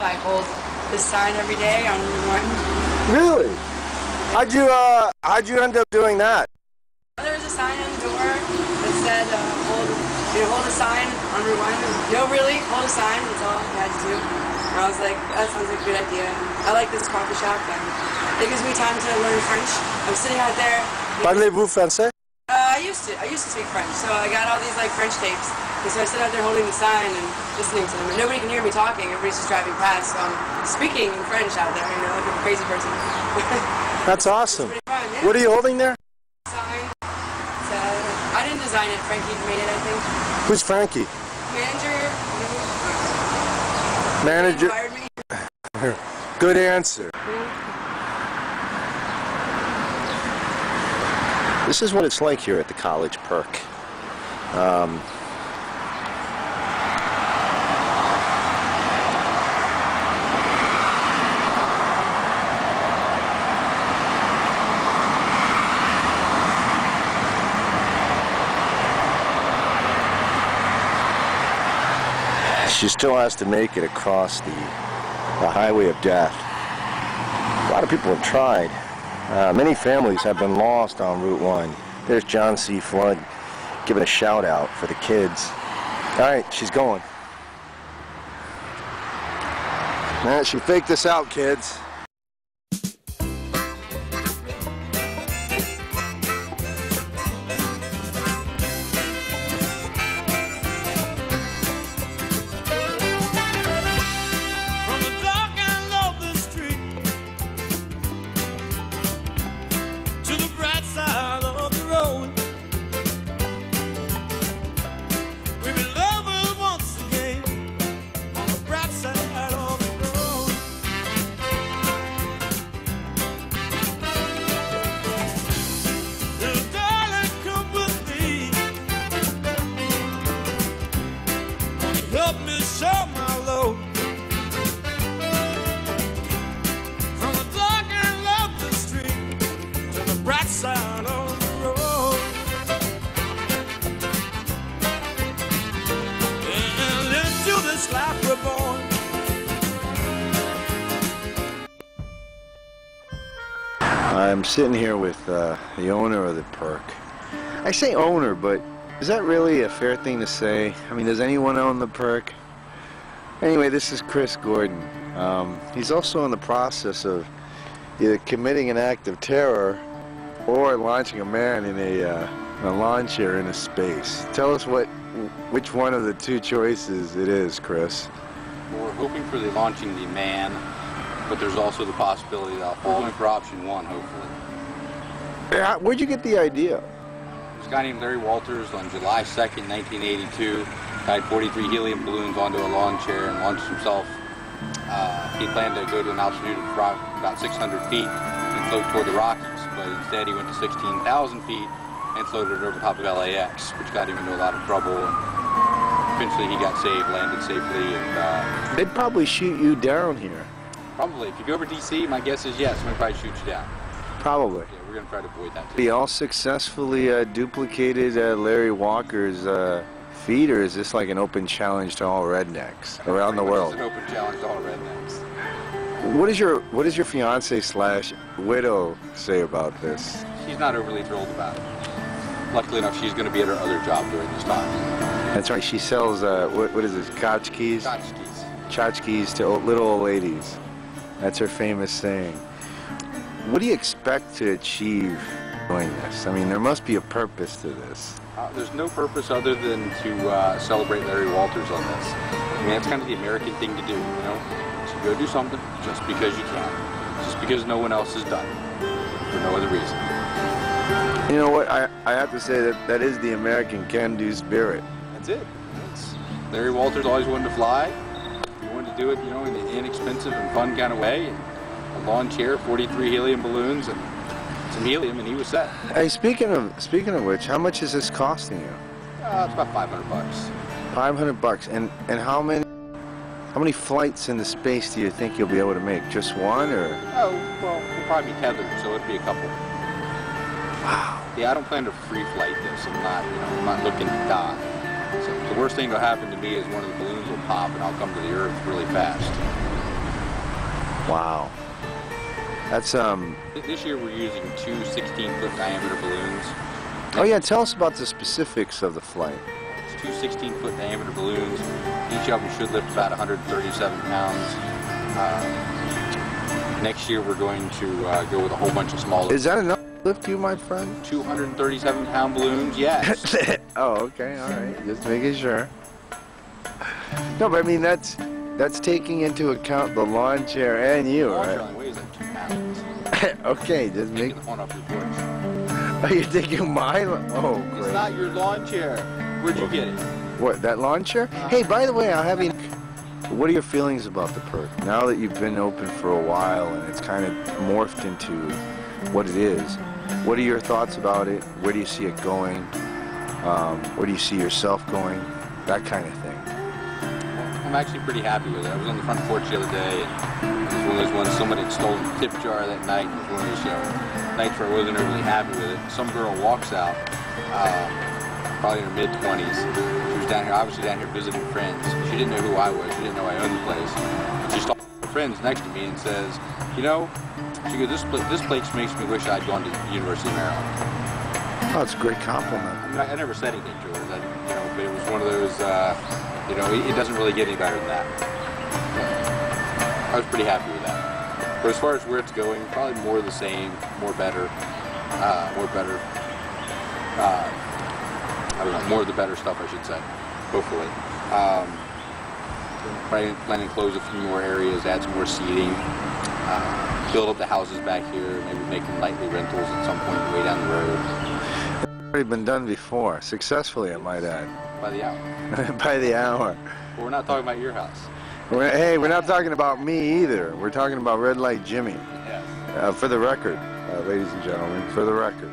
I hold this sign every day on Route 1. Really? How'd you end up doing that? There was a sign on the door that said, hold a sign on Route 1. Really, hold a sign, that's all you had to do. And I was like, that sounds like a good idea. I like this coffee shop, and it gives me time to learn French. I'm sitting out there. Parlez-vous français? I used to speak French, so I got all these like French tapes. And so I sit out there holding the sign and listening to them, and nobody can hear me talking. Everybody's just driving past, so I'm speaking in French out there, like a crazy person. That's awesome. It's pretty fun, yeah. What are you holding there? Sign. I didn't design it. Frankie made it, I think. Who's Frankie? Manager. Manager. Fired me. Good answer. This is what it's like here at the college Perk. She still has to make it across the highway of death. A lot of people have tried. Many families have been lost on Route 1. There's John C. Flood giving a shout out for the kids. All right, she's going. Man, she faked this out, kids. I'm sitting here with the owner of the Perk. I say owner, but is that really a fair thing to say? I mean, does anyone own the Perk? Anyway, this is Chris Gordon. He's also in the process of either committing an act of terror or launching a man in a lawn chair into space. Tell us which one of the two choices it is, Chris. Well, we're hoping for the launching the man, but there's also the possibility that I'll fall in for option one, hopefully. Yeah, where'd you get the idea? This guy named Larry Walters on July 2nd, 1982, tied 43 helium balloons onto a lawn chair and launched himself. He planned to go to an altitude of about 600 feet and float toward the Rockies, but instead he went to 16,000 feet and floated over top of LAX, which got him into a lot of trouble. And eventually he got saved, landed safely, and they'd probably shoot you down here. Probably. If you go over DC, my guess is yes, we'll probably shoot you down. Probably. Yeah, we're going to try to avoid that too. We all successfully duplicated Larry Walker's feat, or is this like an open challenge to all rednecks around the world? It's an open challenge to all rednecks. What does your fiance / widow say about this? She's not overly thrilled about it. Luckily enough, she's going to be at her other job during this time. That's right. She sells what is this? Tchotchkes? Tchotchkes. Tchotchkes to little old ladies. That's her famous saying. What do you expect to achieve doing this? I mean, there must be a purpose to this. There's no purpose other than to celebrate Larry Walters on this. I mean, that's kind of the American thing to do, you know? So go do something just because you can. Just because no one else has done it. For no other reason. You know what? I have to say that is the American can-do spirit. That's it. Larry Walters always wanted to fly. He wanted to do it, you know, in an inexpensive and fun kind of way. And a lawn chair, 43 helium balloons, and some helium, and he was set. Hey, speaking of which, how much is this costing you? It's about $500. $500, and how many flights into space do you think you'll be able to make? Just one, or? Oh, well, we'll probably be tethered, so it'd be a couple. Wow. Yeah, I don't plan to free flight this. I'm not looking to die. So the worst thing that'll happen to me is one of the balloons will pop, and I'll come to the Earth really fast. Wow. That's This year we're using two 16-foot diameter balloons. Oh yeah, tell us about the specifics of the flight. It's two 16-foot diameter balloons. Each of them should lift about 137 pounds. Next year we're going to go with a whole bunch of smaller. Is that enough to lift you, my friend? 237-pound balloons, yes. Oh, okay, all right. Just making sure. No, but I mean that's taking into account the lawn chair and you, The lawn chair right? only weighs like 2 pounds. Okay, just make. Taking the one off your porch. Are you taking mine? Oh, It's great. not your lawn chair. Where'd you get it? What, that lawn chair? Hey, by the way, I'll have you. What are your feelings about the Perk? Now that you've been open for a while and it's kind of morphed into what it is, what are your thoughts about it? Where do you see it going? Where do you see yourself going? That kind of thing. I'm actually pretty happy with it. I was on the front porch the other day, and it was one of those ones, somebody had stolen the tip jar that night. It was one of those, nights where I wasn't overly happy with it. Some girl walks out, probably in her mid-20s. She was down here, obviously down here visiting friends. She didn't know who I was. She didn't know I owned the place. She saw her friends next to me and says, she goes, this place makes me wish I'd gone to the University of Maryland. Oh, it's a great compliment. I mean, I never said anything to her, but it was one of those, it doesn't really get any better than that. I was pretty happy with that. But as far as where it's going, probably more of the same, more better. I don't know, more of the better stuff, I should say, hopefully. Planning to close a few more areas, add some more seating, build up the houses back here, maybe make them nightly rentals at some point way down the road. It's already been done before, successfully, I might add. By the hour. By the hour. But we're not talking about your house. Hey, we're not talking about me either. We're talking about Red Light Jimmy. Yes. For the record, ladies and gentlemen, for the record.